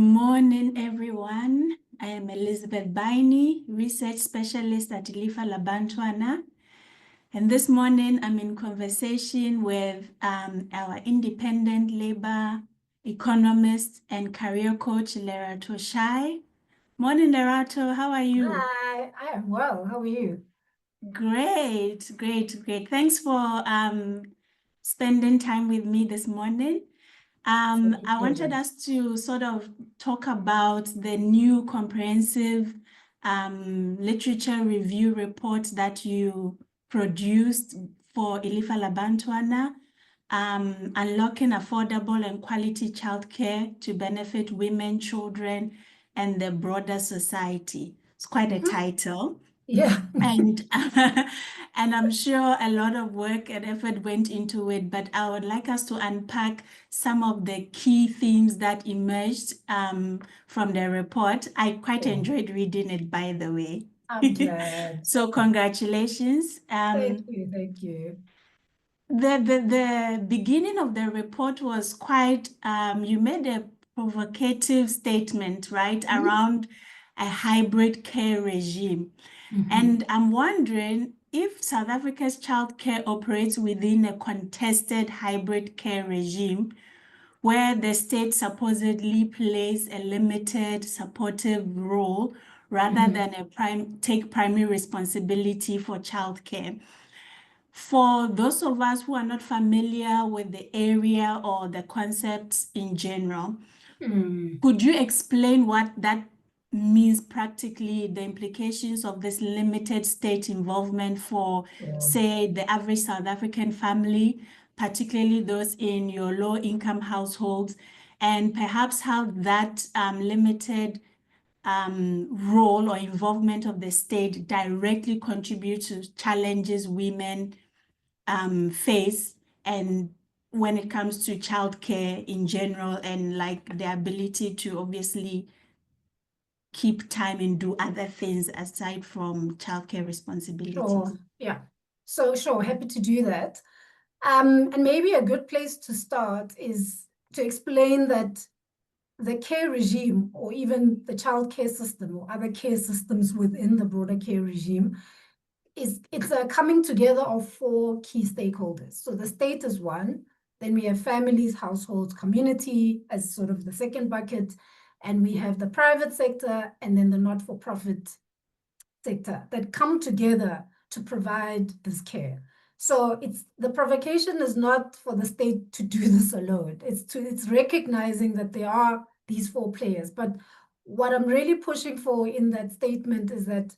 morning, everyone. I am Elizabeth Biney, Research Specialist at Ilifa Labantwana. And this morning, I'm in conversation with our independent labor economist and career coach, Lerato Shai. Morning, Lerato. How are you? Hi, I am well. How are you? Great. Thanks for spending time with me this morning. I wanted us to sort of talk about the new comprehensive literature review report that you produced for Ilifa Labantwana, unlocking affordable and quality childcare to benefit women, children, and the broader society. It's quite a title. Yeah. And and I'm sure a lot of work and effort went into it, but I would like us to unpack some of the key themes that emerged from the report. I quite enjoyed reading it, by the way. I'm glad. So congratulations. Thank you. The beginning of the report was quite, you made a provocative statement, right, around a hybrid care regime. And I'm wondering if South Africa's childcare operates within a contested hybrid care regime where the state supposedly plays a limited supportive role rather than take primary responsibility for childcare. For those of us who are not familiar with the area or the concepts in general, could you explain what that means practically, the implications of this limited state involvement for, say, the average South African family, particularly those in your low-income households, and perhaps how that limited role or involvement of the state directly contributes to challenges women face, and when it comes to childcare in general, and like the ability to obviously keep time and do other things aside from childcare responsibilities. Sure. Yeah. So sure, happy to do that. And maybe a good place to start is to explain that the care regime, or even the child care system or other care systems within the broader care regime, it's a coming together of four key stakeholders. So the state is one, then we have families, households, community as sort of the second bucket, and we have the private sector and then the not-for-profit sector that come together to provide this care. So the provocation is not for the state to do this alone. It's recognizing that there are these four players. But what I'm really pushing for in that statement is that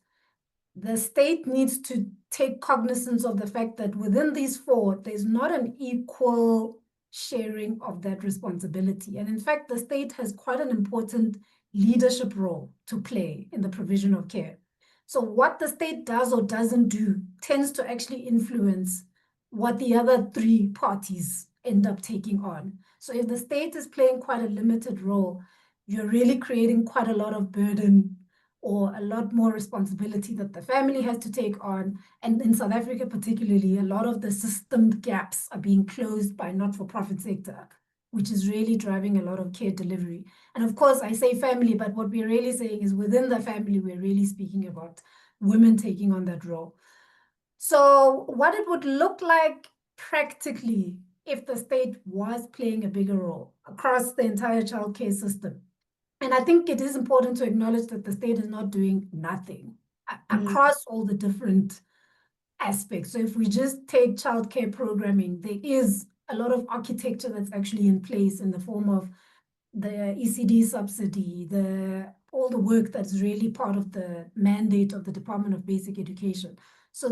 the state needs to take cognizance of the fact that within these four, there's not an equal sharing of that responsibility. And in fact, the state has quite an important leadership role to play in the provision of care. So what the state does or doesn't do tends to actually influence what the other three parties end up taking on. So if the state is playing quite a limited role, you're really creating quite a lot of burden or a lot more responsibility that the family has to take on. And in South Africa particularly, a lot of the system gaps are being closed by not-for-profit sector, which is really driving a lot of care delivery. And of course, I say family, but what we're really saying is within the family, we're really speaking about women taking on that role. So what it would look like practically if the state was playing a bigger role across the entire childcare system. And I think it is important to acknowledge that the state is not doing nothing across all the different aspects. So if we just take childcare programming, there is a lot of architecture that's actually in place in the form of the ECD subsidy, all the work that's really part of the mandate of the Department of Basic Education. So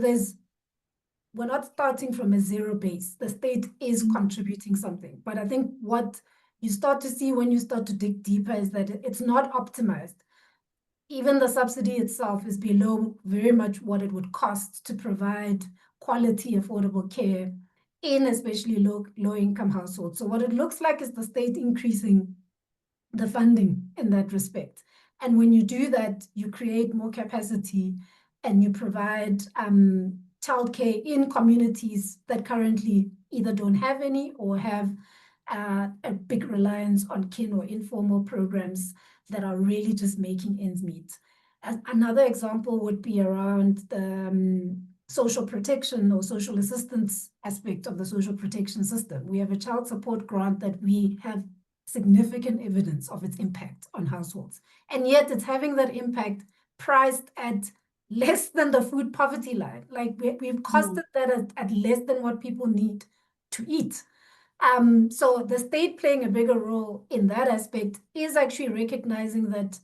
we're not starting from a zero base. The state is contributing something. But I think what you start to see when you start to dig deeper is that it's not optimized. Even the subsidy itself is below very much what it would cost to provide quality, affordable care in especially low-income households. So what it looks like is the state increasing the funding in that respect. And when you do that, you create more capacity and you provide childcare in communities that currently either don't have any or have a big reliance on kin or informal programs that are really just making ends meet. Another example would be around the social protection or social assistance aspect of the social protection system. We have a child support grant that we have significant evidence of its impact on households. And yet it's having that impact priced at less than the food poverty line. Like we've costed that at less than what people need to eat. So the state playing a bigger role in that aspect is actually recognizing that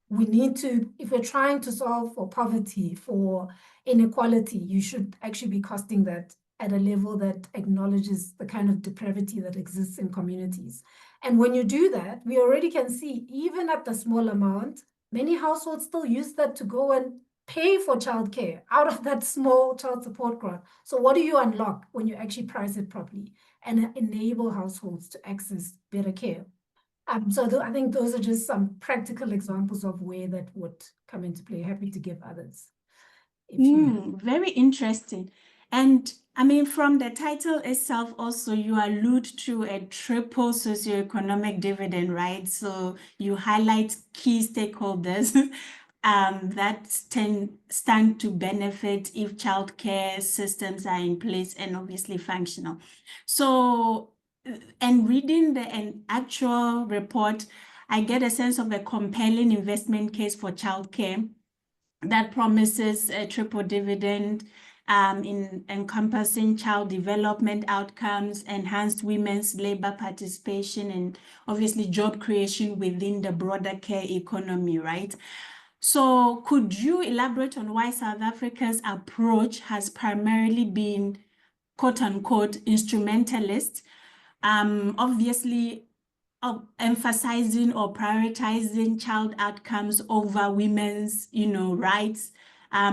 we need to, if we're trying to solve for poverty, for inequality, you should actually be costing that at a level that acknowledges the kind of depravity that exists in communities. And when you do that, we already can see, even at the small amount, many households still use that to go and pay for childcare out of that small child support grant. So what do you unlock when you actually price it properly and enable households to access better care? So I think those are just some practical examples of where that would come into play. Happy to give others. If you Very interesting. And I mean, from the title itself, also, you allude to a triple socioeconomic dividend, right? So you highlight key stakeholders that stand to benefit if childcare systems are in place and obviously functional. So, and reading an actual report, I get a sense of a compelling investment case for childcare that promises a triple dividend in encompassing child development outcomes, enhanced women's labor participation, and obviously job creation within the broader care economy, right? So could you elaborate on why South Africa's approach has primarily been, quote unquote, instrumentalist? Obviously, of emphasizing or prioritizing child outcomes over women's, rights.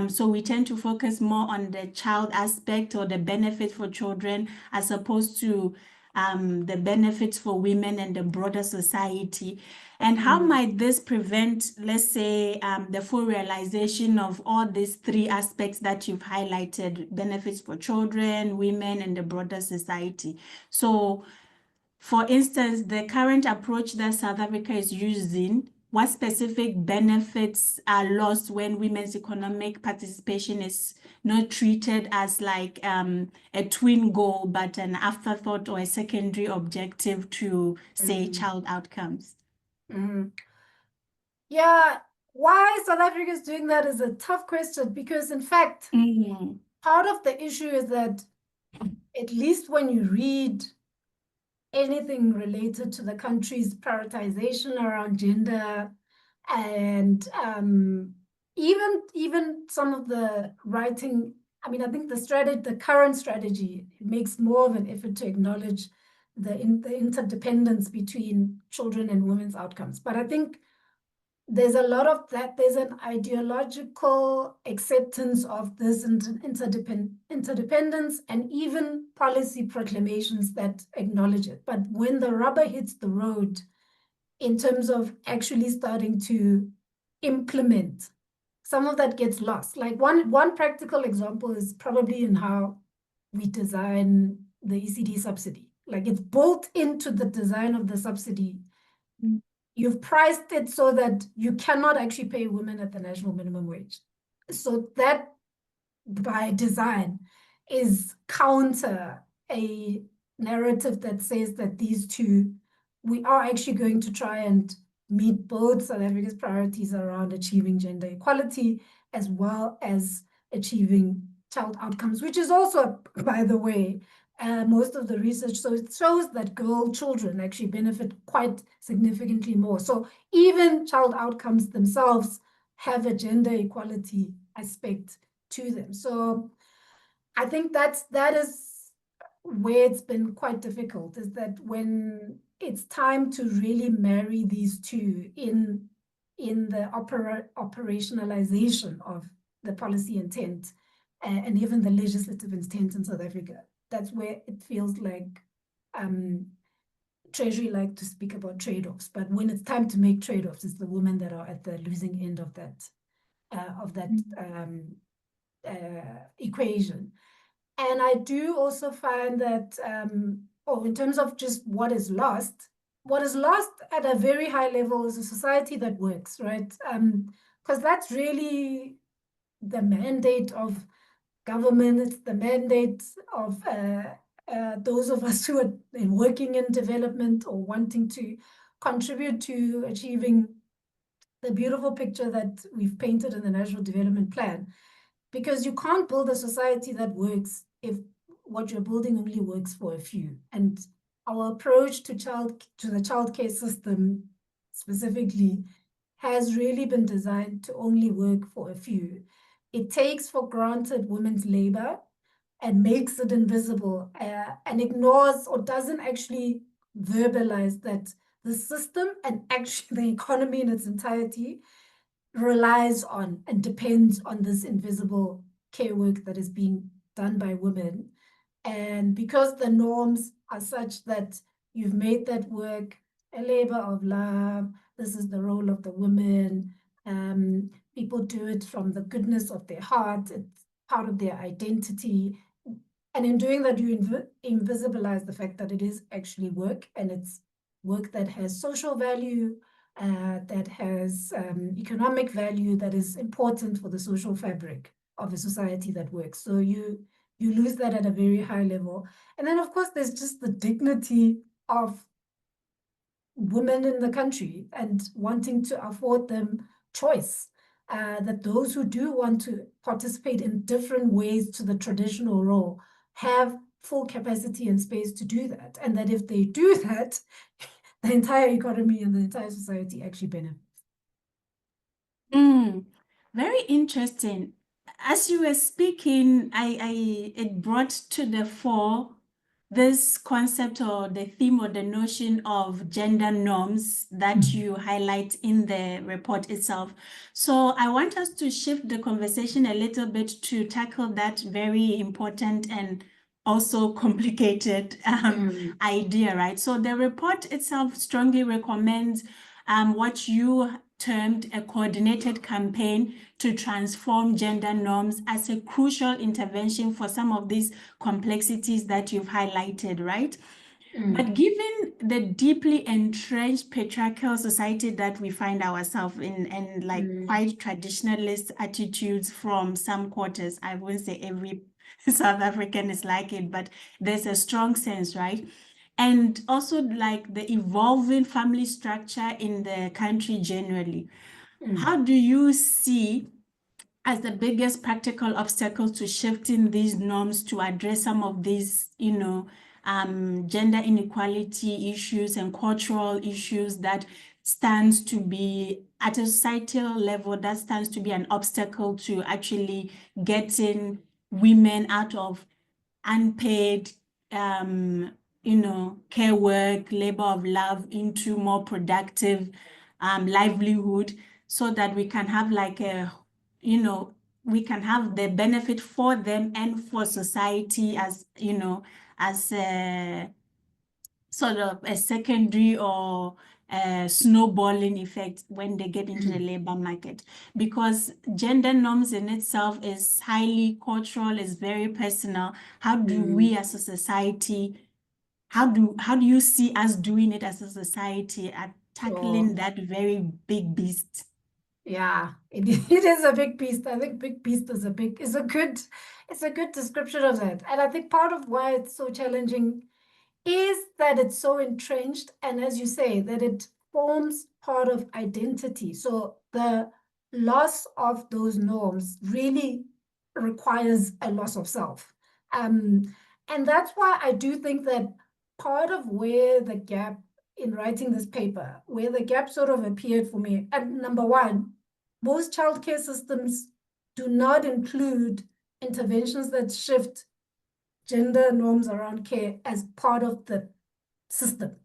So we tend to focus more on the child aspect or the benefit for children as opposed to the benefits for women and the broader society. And how might this prevent, let's say, the full realization of all these three aspects that you've highlighted, benefits for children, women, and the broader society? So for instance, the current approach that South Africa is using, what specific benefits are lost when women's economic participation is not treated as like a twin goal, but an afterthought or a secondary objective to, say, child outcomes? Yeah, why South Africa is doing that is a tough question because, in fact, part of the issue is that at least when you read anything related to the country's prioritization around gender and even some of the writing, I mean, I think the current strategy makes more of an effort to acknowledge the interdependence between children and women's outcomes. But I think there's a lot of that. There's an ideological acceptance of this interdependence and even policy proclamations that acknowledge it. But when the rubber hits the road in terms of actually starting to implement, some of that gets lost. Like one practical example is probably in how we design the ECD subsidy. Like it's built into the design of the subsidy. You've priced it so that you cannot actually pay women at the national minimum wage. So that, by design, is counter a narrative that says that these two, we are actually going to try and meet both South Africa's priorities around achieving gender equality as well as achieving child outcomes, which is also, by the way, most of the research, so it shows that girl children actually benefit quite significantly more. So even child outcomes themselves have a gender equality aspect to them. So I think that is where it's been quite difficult, is that when it's time to really marry these two in the operationalization of the policy intent and even the legislative intent in South Africa, that's where it feels like Treasury like to speak about trade-offs, but when it's time to make trade-offs, it's the women that are at the losing end of that equation. And I do also find that or in terms of just what is lost at a very high level is a society that works, right? Because that's really the mandate of government, it's the mandate of those of us who are working in development or wanting to contribute to achieving the beautiful picture that we've painted in the National Development Plan. Because you can't build a society that works if what you're building only works for a few. And our approach to the childcare system specifically has really been designed to only work for a few. It takes for granted women's labor and makes it invisible, and ignores or doesn't actually verbalize that the system and actually the economy in its entirety relies on and depends on this invisible care work that is being done by women. And because the norms are such that you've made that work a labor of love, this is the role of the women, people do it from the goodness of their heart, it's part of their identity. And in doing that, you invisibilize the fact that it is actually work, and it's work that has social value, that has economic value, that is important for the social fabric of a society that works. So you lose that at a very high level. And then, of course, there's just the dignity of women in the country and wanting to afford them choice. That those who do want to participate in different ways to the traditional role have full capacity and space to do that. And that if they do that, the entire economy and the entire society actually benefit. Very interesting. As you were speaking, it brought to the fore this concept or the theme or the notion of gender norms that you highlight in the report itself. So I want us to shift the conversation a little bit to tackle that very important and also complicated idea, right? So the report itself strongly recommends what you termed a coordinated campaign to transform gender norms as a crucial intervention for some of these complexities that you've highlighted, right? But given the deeply entrenched patriarchal society that we find ourselves in, and like quite traditionalist attitudes from some quarters, I won't say every South African is like it, but there's a strong sense, right? And also like the evolving family structure in the country generally. How do you see as the biggest practical obstacle to shifting these norms to address some of these, gender inequality issues and cultural issues that stands to be at a societal level, that stands to be an obstacle to actually getting women out of unpaid, care work, labor of love into more productive livelihood, so that we can have like we can have the benefit for them and for society as, as a sort of a secondary or snowballing effect when they get into the labor market, because gender norms in itself is highly cultural, is very personal. How do we as a society, how do you see us doing it as a society at tackling that very big beast? Yeah, it is a big beast. I think big beast is a good description of that. And I think part of why it's so challenging is that it's so entrenched, and as you say, that it forms part of identity. So the loss of those norms really requires a loss of self. And that's why I do think that part of where the gap in writing this paper, where the gap sort of appeared for me, and number one, most childcare systems do not include interventions that shift gender norms around care as part of the system.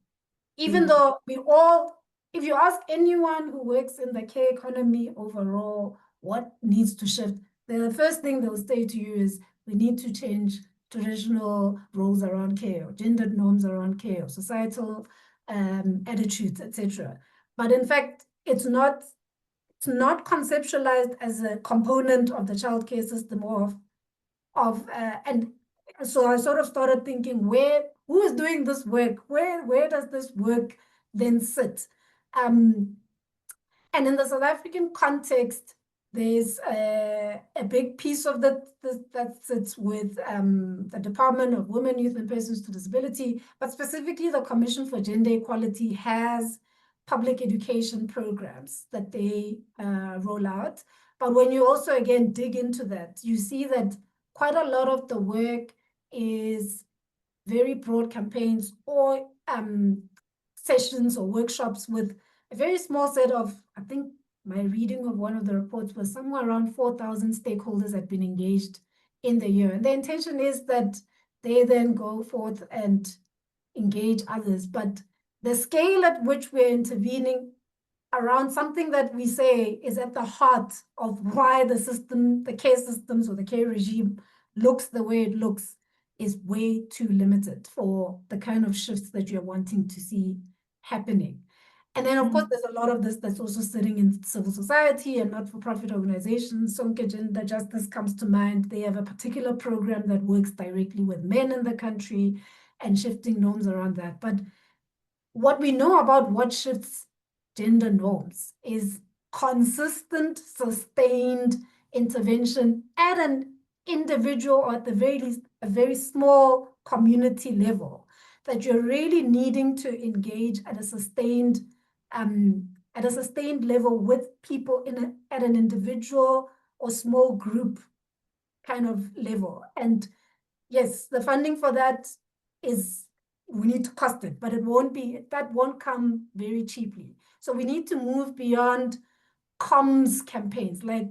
Even though if you ask anyone who works in the care economy overall, what needs to shift, the first thing they'll say to you is, we need to change traditional roles around care, or gendered norms around care, or societal attitudes, etc. But in fact, it's not conceptualized as a component of the childcare system and so I sort of started thinking, who is doing this work? Where does this work then sit? And in the South African context, there's a big piece of that sits with the Department of Women, Youth and Persons with Disability, but specifically the Commission for Gender Equality has public education programs that they roll out. But when you also, again, dig into that, you see that quite a lot of the work is very broad campaigns or sessions or workshops with a very small set of, I think my reading of one of the reports was somewhere around 4,000 stakeholders had been engaged in the year. And the intention is that they then go forth and engage others. But the scale at which we're intervening around something that we say is at the heart of why the system, the care systems or the care regime looks the way it looks is way too limited for the kind of shifts that you're wanting to see happening. And then, of course, there's a lot of this that's also sitting in civil society and not-for-profit organizations. Sonke Gender Justice comes to mind. They have a particular program that works directly with men in the country and shifting norms around that. But what we know about what shifts gender norms is consistent, sustained intervention at an individual or at the very least a very small community level, that you're really needing to engage at a sustained level with people at an individual or small group kind of level. And yes, the funding for that is, we need to cost it, but that won't come very cheaply. So we need to move beyond comms campaigns, like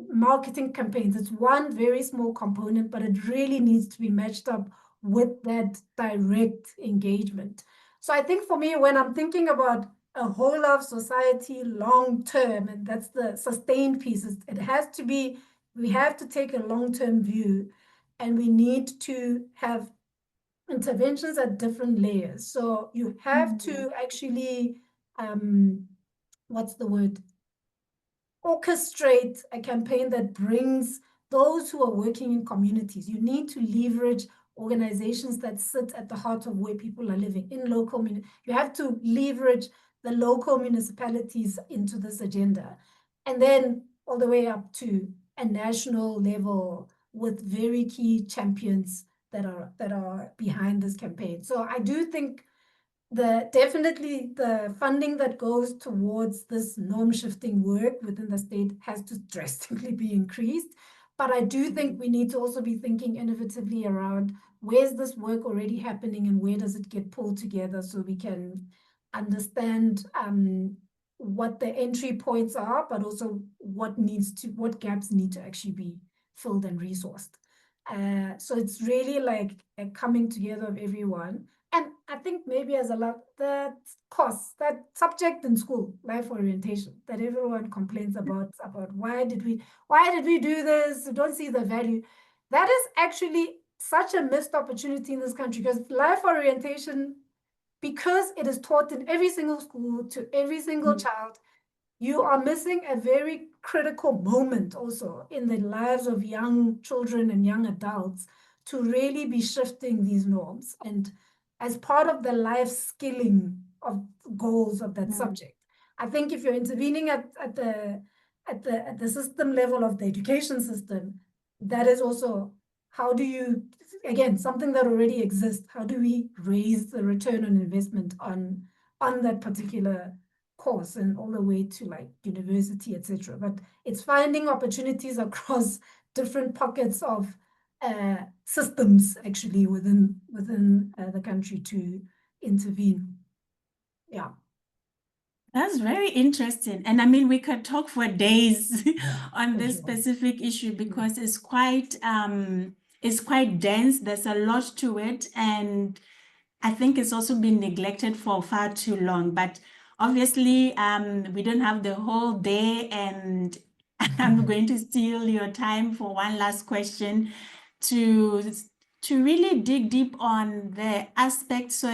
marketing campaigns. It's one very small component, but it really needs to be matched up with that direct engagement. So I think for me, when I'm thinking about a whole of society long term, and that's the sustained pieces, it has to be, we have to take a long-term view, and we need to have interventions at different layers. So you have to actually, what's the word? Orchestrate a campaign that brings those who are working in communities. You need to leverage organizations that sit at the heart of where people are living in local. You have to leverage the local municipalities into this agenda, and then all the way up to a national level with very key champions that are behind this campaign. So I do think definitely the funding that goes towards this norm shifting work within the state has to drastically be increased. But I do think we need to also be thinking innovatively around where's this work already happening and where does it get pulled together, so we can understand what the entry points are, but also what gaps need to actually be filled and resourced. So it's really like a coming together of everyone. And I think maybe as a lot, that course, that subject in school, life orientation, that everyone complains about why did we do this? We don't see the value. That is actually such a missed opportunity in this country, because life orientation, because it is taught in every single school to every single child, you are missing a very critical moment also in the lives of young children and young adults to really be shifting these norms, and as part of the life skilling of goals of that subject. I think if you're intervening at the system level of the education system, that is also, how do you, again, something that already exists, how do we raise the return on investment on that particular course and all the way to like university, etc. But it's finding opportunities across different pockets of systems actually within the country to intervene. Yeah. That's very interesting. And I mean, we could talk for days on this specific issue, because it's quite dense. There's a lot to it. And I think it's also been neglected for far too long. But obviously, we don't have the whole day, and I'm going to steal your time for one last question to really dig deep on the aspects. So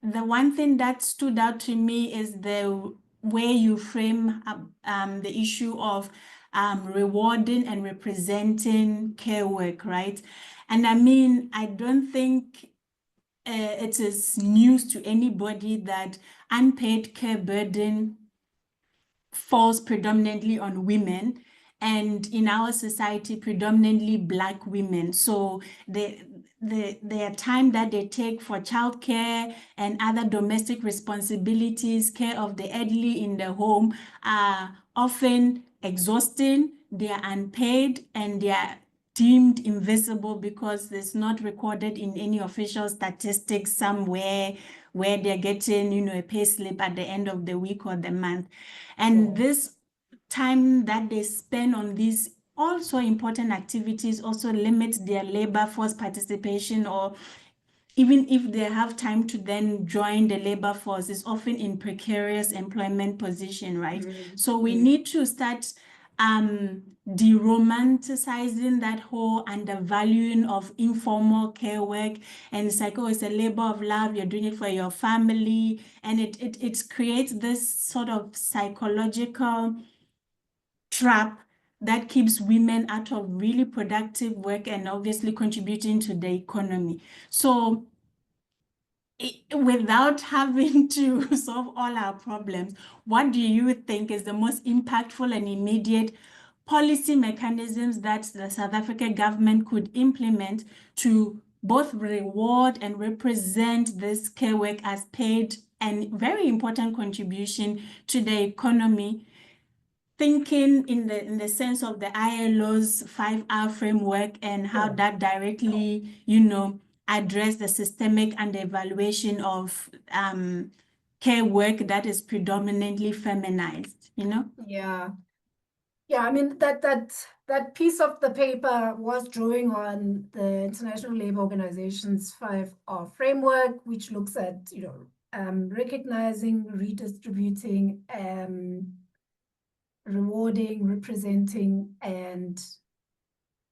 the one thing that stood out to me is the way you frame the issue of rewarding and representing care work, right? And I mean, I don't think it is news to anybody that unpaid care burden falls predominantly on women, and in our society predominantly Black women. So the time that they take for childcare and other domestic responsibilities, care of the elderly in the home, are often exhausting. They are unpaid and they are deemed invisible because it's not recorded in any official statistics somewhere where they're getting, a pay slip at the end of the week or the month. And this time that they spend on these also important activities also limits their labor force participation, or even if they have time to then join the labor force, is often in precarious employment position, right? So we need to start de-romanticizing that whole undervaluing of informal care work, and it's like, oh, it's a labor of love, you're doing it for your family, and it creates this sort of psychological trap that keeps women out of really productive work and obviously contributing to the economy. So without having to solve all our problems, what do you think is the most impactful and immediate policy mechanisms that the South African government could implement to both reward and represent this care work as paid and very important contribution to the economy? Thinking in the sense of the ILO's 5R framework and how that directly, address the systemic and the evaluation of care work that is predominantly feminized, Yeah. Yeah, I mean that piece of the paper was drawing on the International Labour Organization's 5R framework, which looks at, recognizing, redistributing, rewarding, representing, and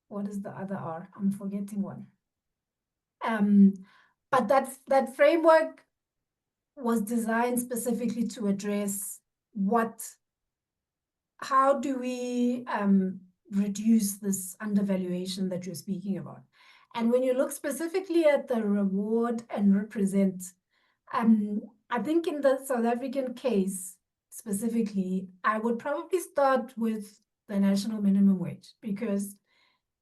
what is the other R? I'm forgetting one. But that framework was designed specifically to address how do we reduce this undervaluation that you're speaking about. And when you look specifically at the reward and represent, I think in the South African case specifically, I would probably start with the national minimum wage, because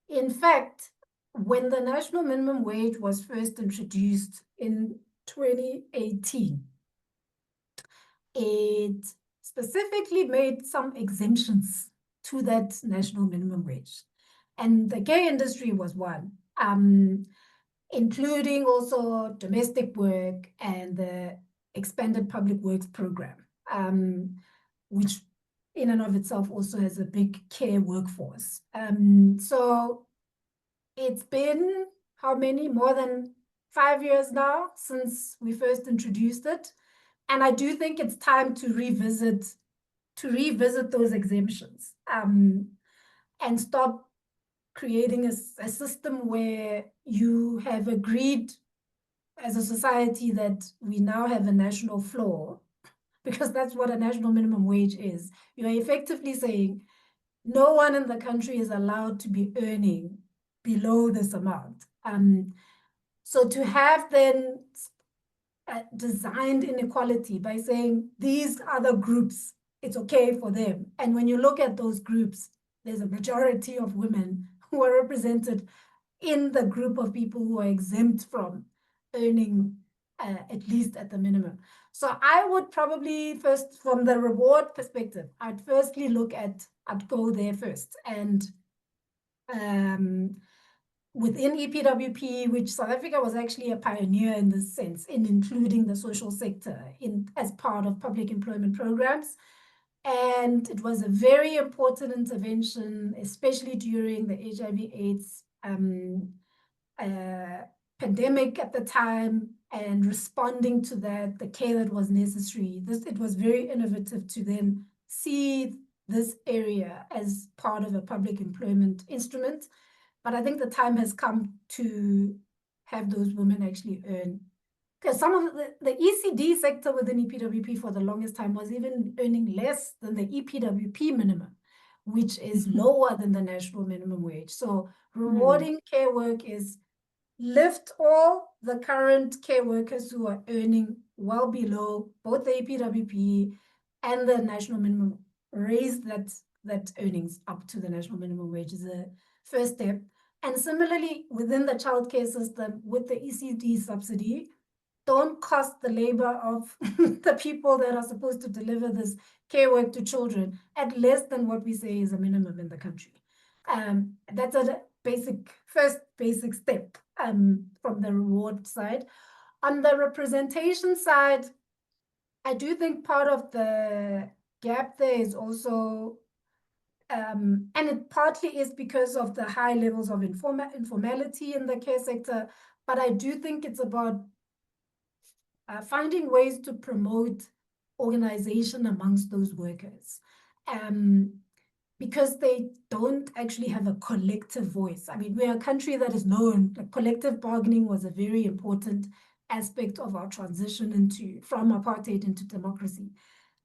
in fact, when the national minimum wage was first introduced in 2018, it specifically made some exemptions to that national minimum wage. And the care industry was one, including also domestic work and the expanded public works program, which in and of itself also has a big care workforce. So it's been how many? More than 5 years now since we first introduced it. And I do think it's time to revisit those exemptions, and stop creating a system where you have agreed as a society that we now have a national floor, because that's what a national minimum wage is. You are effectively saying no one in the country is allowed to be earning below this amount. So to have then designed inequality by saying these other groups, it's okay for them. And when you look at those groups, there's a majority of women who are represented in the group of people who are exempt from earning at least at the minimum. So I would probably first, from the reward perspective, I'd go there first. And within EPWP, which South Africa was actually a pioneer in this sense, in including the social sector as part of public employment programs. And it was a very important intervention, especially during the HIV/AIDS pandemic at the time, and responding to that, the care that was necessary. It was very innovative to then see this area as part of a public employment instrument. But I think the time has come to have those women actually earn. Because some of the ECD sector within EPWP for the longest time was even earning less than the EPWP minimum, which is lower than the national minimum wage. So rewarding care work is lift all the current care workers who are earning well below both the APWP and the national minimum, raise that earnings up to the national minimum wage is the first step. And similarly, within the childcare system, with the ECD subsidy, don't cost the labor of the people that are supposed to deliver this care work to children at less than what we say is a minimum in the country. That's a first basic step from the reward side. On the representation side, I do think part of the gap there is also, and it partly is because of the high levels of informality in the care sector, but I do think it's about finding ways to promote organization amongst those workers. Because they don't actually have a collective voice. I mean, we're a country that is known, like collective bargaining was a very important aspect of our transition from apartheid into democracy.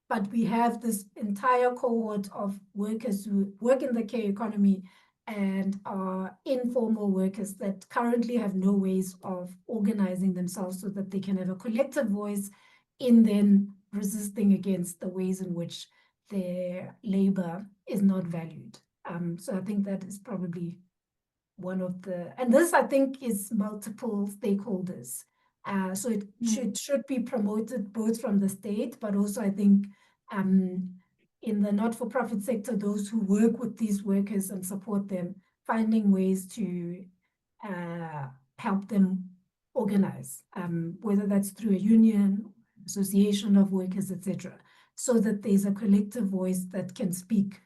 But we have this entire cohort of workers who work in the care economy and are informal workers that currently have no ways of organizing themselves so that they can have a collective voice in then resisting against the ways in which their labor is not valued. So I think that is probably one of and this I think is multiple stakeholders. So it should be promoted both from the state, but also I think in the not-for-profit sector, those who work with these workers and support them, finding ways to help them organize, whether that's through a union, association of workers, etc., so that there's a collective voice that can speak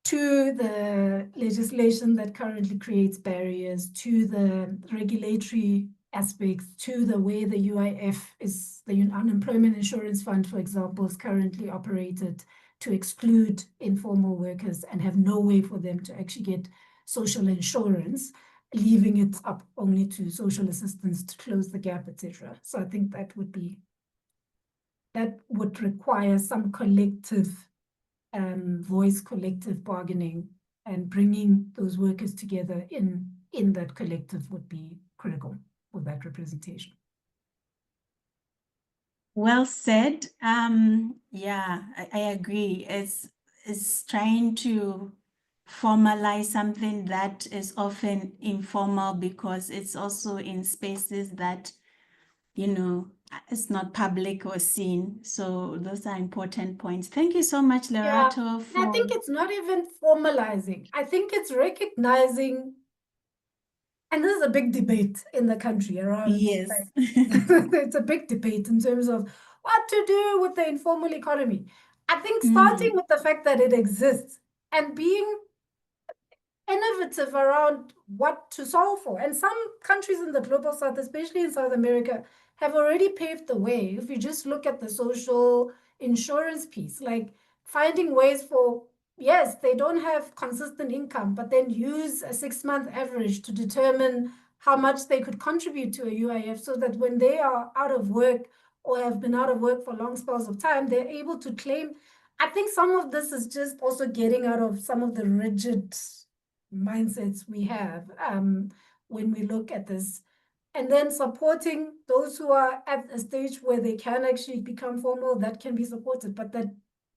to the legislation that currently creates barriers, to the regulatory aspects, to the way the UIF is, the Unemployment Insurance Fund, for example, is currently operated to exclude informal workers and have no way for them to actually get social insurance, leaving it up only to social assistance to close the gap, etc. So I think that would require some collective voice, collective bargaining, and bringing those workers together in that collective would be critical for that representation. Well said. Yeah, I agree. It's trying to formalize something that is often informal because it's also in spaces that, it's not public or seen. So those are important points. Thank you so much, Lerato. I think it's not even formalizing. I think it's recognizing, and this is a big debate in the country around. Yes. It's a big debate in terms of what to do with the informal economy. I think starting with the fact that it exists and being innovative around what to solve for. And some countries in the global south, especially in South America, have already paved the way. If you just look at the social insurance piece, like finding ways for, yes, they don't have consistent income, but then use a 6-month average to determine how much they could contribute to a UIF so that when they are out of work or have been out of work for long spells of time, they're able to claim. I think some of this is just also getting out of some of the rigid mindsets we have when we look at this, and then supporting those who are at a stage where they can actually become formal, that can be supported, but that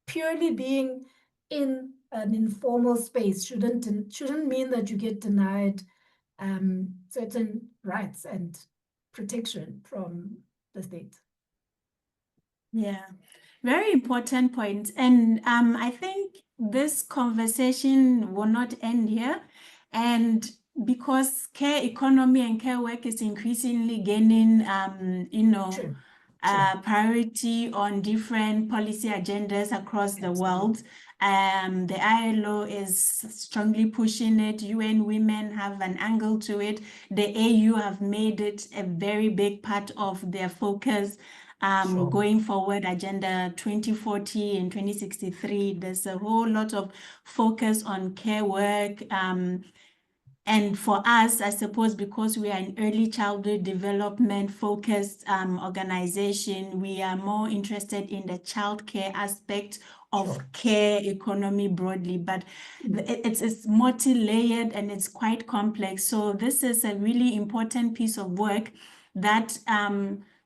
purely being in an informal space shouldn't mean that you get denied certain rights and protection from the state. Yeah, very important point. And I think this conversation will not end here. And because care economy and care work is increasingly gaining, Sure. priority on different policy agendas across the world. The ILO is strongly pushing it. UN Women have an angle to it. The AU have made it a very big part of their focus. Going forward, Agenda 2040 and 2063, there's a whole lot of focus on care work. And for us, I suppose, because we are an early childhood development focused organization, we are more interested in the childcare aspect of Sure. care economy broadly, but it's multi-layered and it's quite complex. So this is a really important piece of work that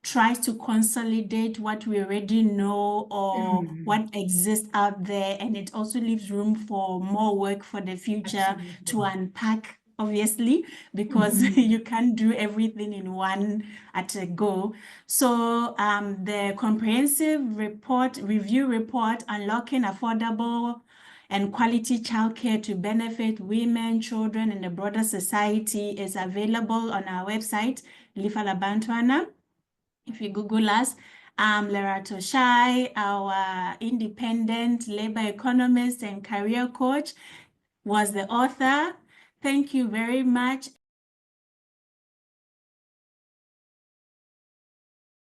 tries to consolidate what we already know or what exists out there, and it also leaves room for more work for the future to unpack, obviously, because you can't do everything in one at a go. So the comprehensive review report, Unlocking Affordable and Quality Childcare to Benefit Women, Children, and the Broader Society, is available on our website, Ilifa Labantwana. If you Google us, Lerato Shai, our independent labor economist and career coach, was the author. Thank you very much.